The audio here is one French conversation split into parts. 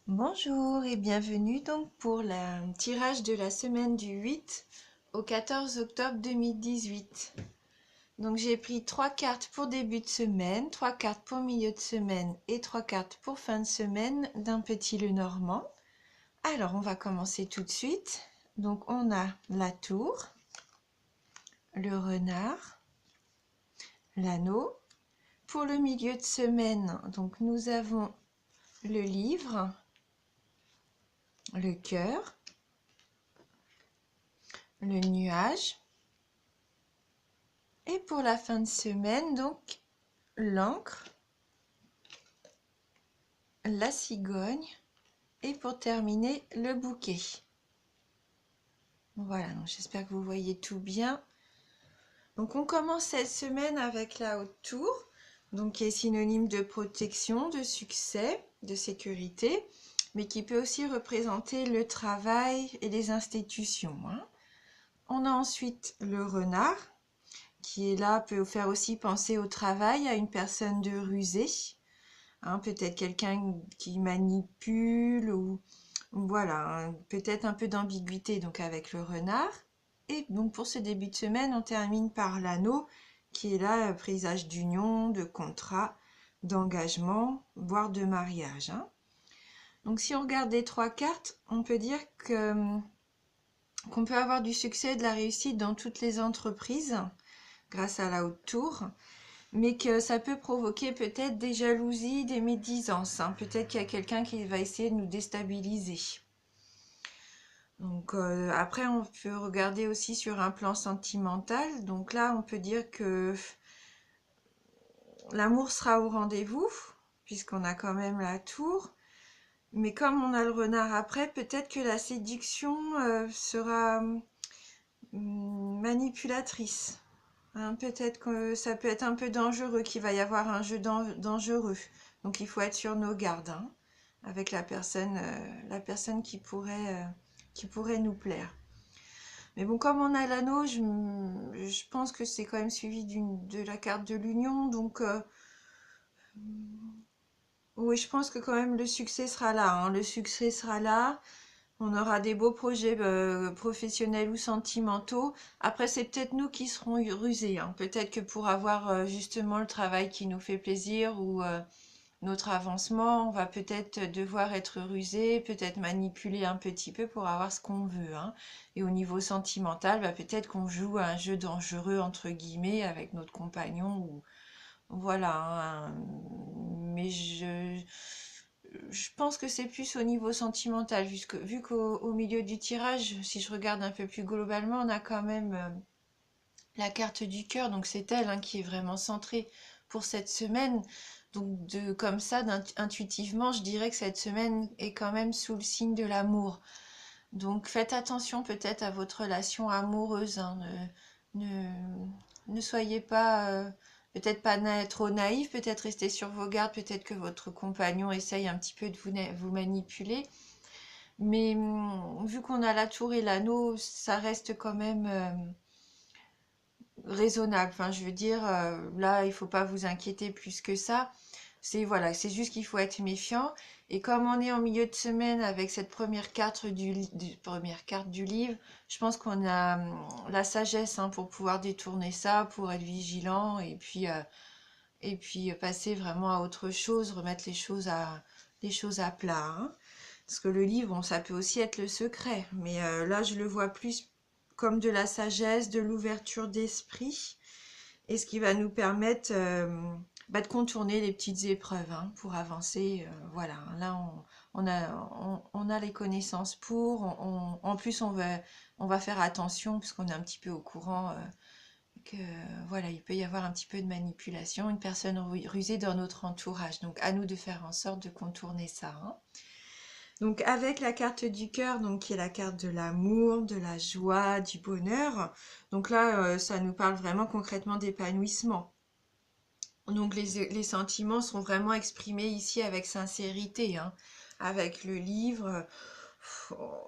Bonjour et bienvenue donc pour le tirage de la semaine du 8 au 14 octobre 2018. Donc j'ai pris 3 cartes pour début de semaine, 3 cartes pour milieu de semaine et 3 cartes pour fin de semaine d'un petit Lenormand. Alors on va commencer tout de suite. Donc on a la tour, le renard, l'anneau. Pour le milieu de semaine, donc nous avons le livre, le cœur, le nuage. Et pour la fin de semaine, donc, l'encre, la cigogne et pour terminer, le bouquet. Voilà, donc j'espère que vous voyez tout bien. Donc on commence cette semaine avec la haute tour, donc qui est synonyme de protection, de succès, de sécurité, mais qui peut aussi représenter le travail et les institutions. On a ensuite le renard, qui est là, peut faire aussi penser au travail, à une personne de rusée. Peut-être quelqu'un qui manipule ou voilà, peut-être un peu d'ambiguïté donc avec le renard. Et donc pour ce début de semaine, on termine par l'anneau qui est là, présage d'union, de contrat, d'engagement, voire de mariage. Donc si on regarde les 3 cartes, on peut dire qu'on peut avoir du succès et de la réussite dans toutes les entreprises grâce à la haute tour, mais que ça peut provoquer peut-être des jalousies, des médisances. Peut-être qu'il y a quelqu'un qui va essayer de nous déstabiliser. Donc après, on peut regarder aussi sur un plan sentimental. Donc là, on peut dire que l'amour sera au rendez-vous, puisqu'on a quand même la tour. Mais comme on a le renard après, peut-être que la séduction sera manipulatrice. Peut-être que ça peut être un peu dangereux, qu'il va y avoir un jeu dangereux. Donc il faut être sur nos gardes avec la personne qui pourrait nous plaire. Mais bon, comme on a l'anneau, je pense que c'est quand même suivi de la carte de l'union. Donc oui, je pense que quand même le succès sera là. Le succès sera là. On aura des beaux projets professionnels ou sentimentaux. Après, c'est peut-être nous qui serons rusés. Peut-être que pour avoir justement le travail qui nous fait plaisir ou notre avancement, on va peut-être devoir être rusé, peut-être manipuler un petit peu pour avoir ce qu'on veut. Et au niveau sentimental, peut-être qu'on joue à un jeu dangereux, entre guillemets, avec notre compagnon. Voilà. Mais je pense que c'est plus au niveau sentimental, vu qu'au milieu du tirage, si je regarde un peu plus globalement, on a quand même la carte du cœur, donc c'est elle qui est vraiment centrée pour cette semaine. Donc comme ça, intuitivement, je dirais que cette semaine est quand même sous le signe de l'amour. Donc faites attention peut-être à votre relation amoureuse. Ne soyez pas, peut-être pas trop naïf, peut-être rester sur vos gardes, peut-être que votre compagnon essaye un petit peu de vous manipuler. Mais vu qu'on a la tour et l'anneau, ça reste quand même raisonnable. Enfin, je veux dire, là, il faut pas vous inquiéter plus que ça. Voilà, c'est juste qu'il faut être méfiant. Et comme on est en milieu de semaine avec cette première carte première carte du livre, je pense qu'on a la sagesse pour pouvoir détourner ça, pour être vigilant et puis passer vraiment à autre chose, remettre les choses à plat. Parce que le livre, ça peut aussi être le secret. Mais là, je le vois plus comme de la sagesse, de l'ouverture d'esprit et ce qui va nous permettre de contourner les petites épreuves pour avancer. Voilà, là on a les connaissances pour. En plus on va faire attention puisqu'on est un petit peu au courant que voilà, il peut y avoir un petit peu de manipulation, une personne rusée dans notre entourage. Donc à nous de faire en sorte de contourner ça. Donc avec la carte du cœur, donc qui est la carte de l'amour, de la joie, du bonheur. Donc là, ça nous parle vraiment concrètement d'épanouissement. Donc les sentiments sont vraiment exprimés ici avec sincérité, avec le livre.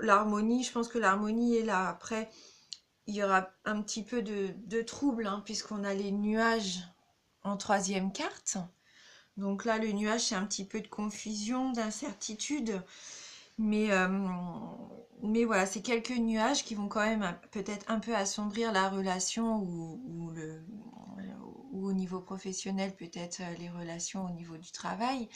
L'harmonie, je pense que l'harmonie est là. Après, il y aura un petit peu de trouble, puisqu'on a les nuages en troisième carte. Donc là, le nuage, c'est un petit peu de confusion, d'incertitude. Mais voilà, c'est quelques nuages qui vont quand même peut-être un peu assombrir la relation ou au niveau professionnel, peut-être les relations au niveau du travail.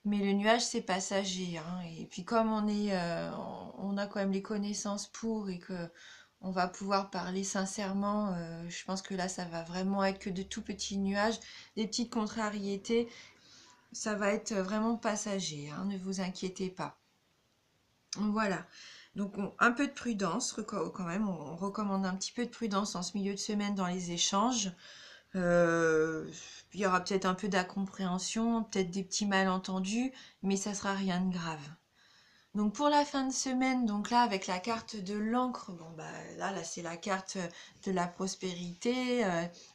Mais le nuage, c'est passager, hein. Et puis comme on a quand même les connaissances pour et que on va pouvoir parler sincèrement, je pense que là, ça va vraiment être que de tout petits nuages, des petites contrariétés. Ça va être vraiment passager, hein, ne vous inquiétez pas. Voilà. Donc un peu de prudence quand même, on recommande un petit peu de prudence en ce milieu de semaine dans les échanges. Il y aura peut-être un peu d'incompréhension, peut-être des petits malentendus, mais ça sera rien de grave. Donc pour la fin de semaine, donc là avec la carte de l'encre, bon bah là c'est la carte de la prospérité,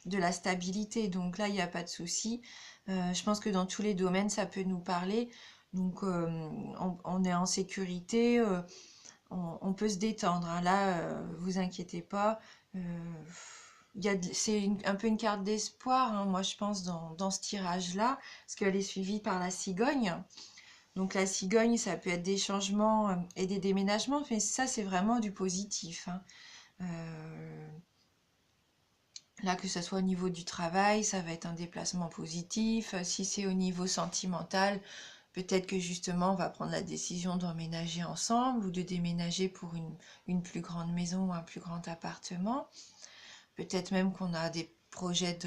de la stabilité, donc là il n'y a pas de souci. Je pense que dans tous les domaines ça peut nous parler. Donc on est en sécurité, on peut se détendre, hein. Là, vous inquiétez pas. C'est un peu une carte d'espoir, hein, moi je pense, dans ce tirage-là, parce qu'elle est suivie par la cigogne. Donc la cigogne, ça peut être des changements et des déménagements, mais ça c'est vraiment du positif, hein. Là, que ce soit au niveau du travail, ça va être un déplacement positif. Si c'est au niveau sentimental, peut-être que justement, on va prendre la décision d'emménager ensemble ou de déménager pour une plus grande maison ou un plus grand appartement. Peut-être même qu'on a des projets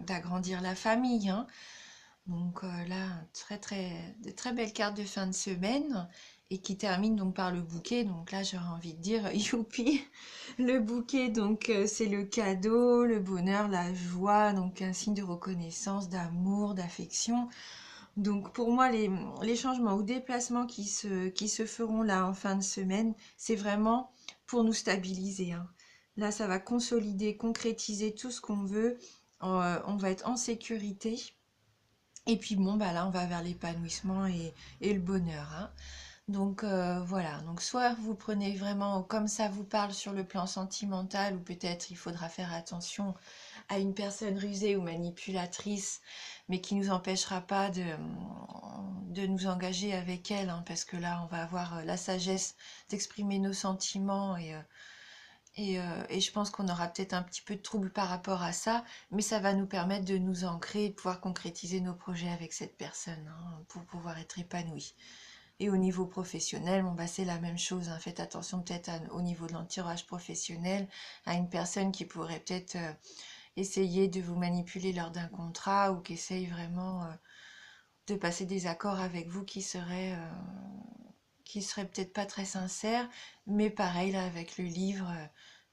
d'agrandir la famille, hein. Donc là, de très belles cartes de fin de semaine et qui termine donc par le bouquet. Donc là, j'aurais envie de dire youpi, le bouquet. Donc c'est le cadeau, le bonheur, la joie, donc un signe de reconnaissance, d'amour, d'affection. Donc pour moi, les changements ou déplacements qui se feront là en fin de semaine, c'est vraiment pour nous stabiliser, hein. Là, ça va consolider, concrétiser tout ce qu'on veut. On va être en sécurité. Et puis bon, bah là, on va vers l'épanouissement et le bonheur, hein. Donc voilà, donc soit vous prenez vraiment comme ça vous parle sur le plan sentimental, ou peut-être il faudra faire attention à une personne rusée ou manipulatrice, mais qui nous empêchera pas de nous engager avec elle, hein, parce que là, on va avoir la sagesse d'exprimer nos sentiments et je pense qu'on aura peut-être un petit peu de trouble par rapport à ça, mais ça va nous permettre de nous ancrer et de pouvoir concrétiser nos projets avec cette personne, hein, pour pouvoir être épanoui. Et au niveau professionnel, bon, bah, c'est la même chose, hein. Faites attention peut-être au niveau de l'entourage professionnel, à une personne qui pourrait peut-être essayer de vous manipuler lors d'un contrat ou qui essaye vraiment de passer des accords avec vous qui seraient peut-être pas très sincères. Mais pareil, là, avec le livre,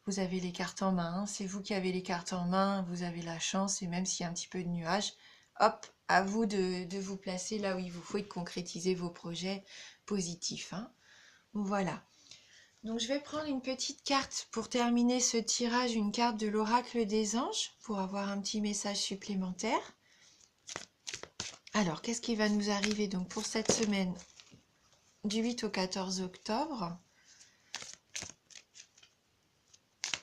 vous avez les cartes en main, hein. C'est vous qui avez les cartes en main, vous avez la chance, et même s'il y a un petit peu de nuages, hop, à vous de vous placer là où il vous faut et de concrétiser vos projets positifs, hein. Voilà. Donc je vais prendre une petite carte pour terminer ce tirage, une carte de l'oracle des anges, pour avoir un petit message supplémentaire. Alors, qu'est-ce qui va nous arriver donc pour cette semaine du 8 au 14 octobre?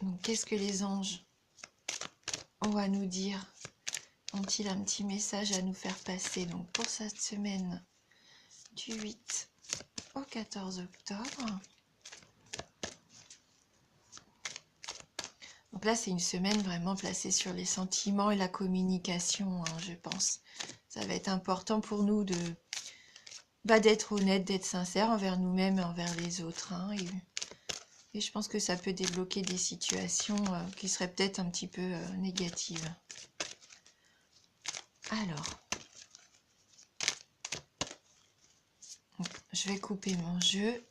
Donc, qu'est-ce que les anges ont à nous dire? Ont-ils un petit message à nous faire passer donc pour cette semaine du 8 au 14 octobre? Donc là, c'est une semaine vraiment placée sur les sentiments et la communication, hein, je pense. Ça va être important pour nous d'être honnête, d'être sincère envers nous-mêmes et envers les autres, hein. Et je pense que ça peut débloquer des situations qui seraient peut-être un petit peu négatives. Alors, je vais couper mon jeu.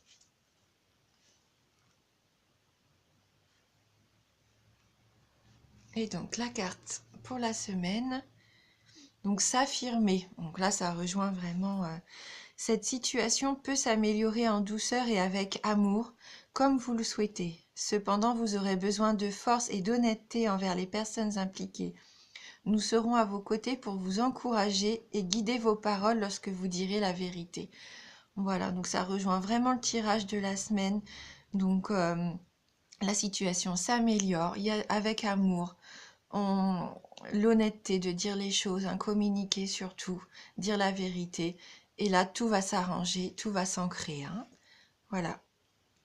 Et donc, la carte pour la semaine, donc s'affirmer. Donc là, ça rejoint vraiment... cette situation peut s'améliorer en douceur et avec amour, comme vous le souhaitez. Cependant, vous aurez besoin de force et d'honnêteté envers les personnes impliquées. Nous serons à vos côtés pour vous encourager et guider vos paroles lorsque vous direz la vérité. Voilà, donc ça rejoint vraiment le tirage de la semaine. Donc la situation s'améliore avec amour. l'honnêteté de dire les choses, hein, communiquer surtout, dire la vérité. Et là, tout va s'arranger, tout va s'ancrer, hein. Voilà.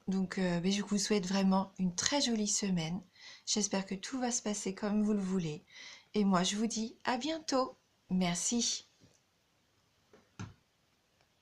Donc, ben, je vous souhaite vraiment une très jolie semaine. J'espère que tout va se passer comme vous le voulez. Et moi, je vous dis à bientôt. Merci.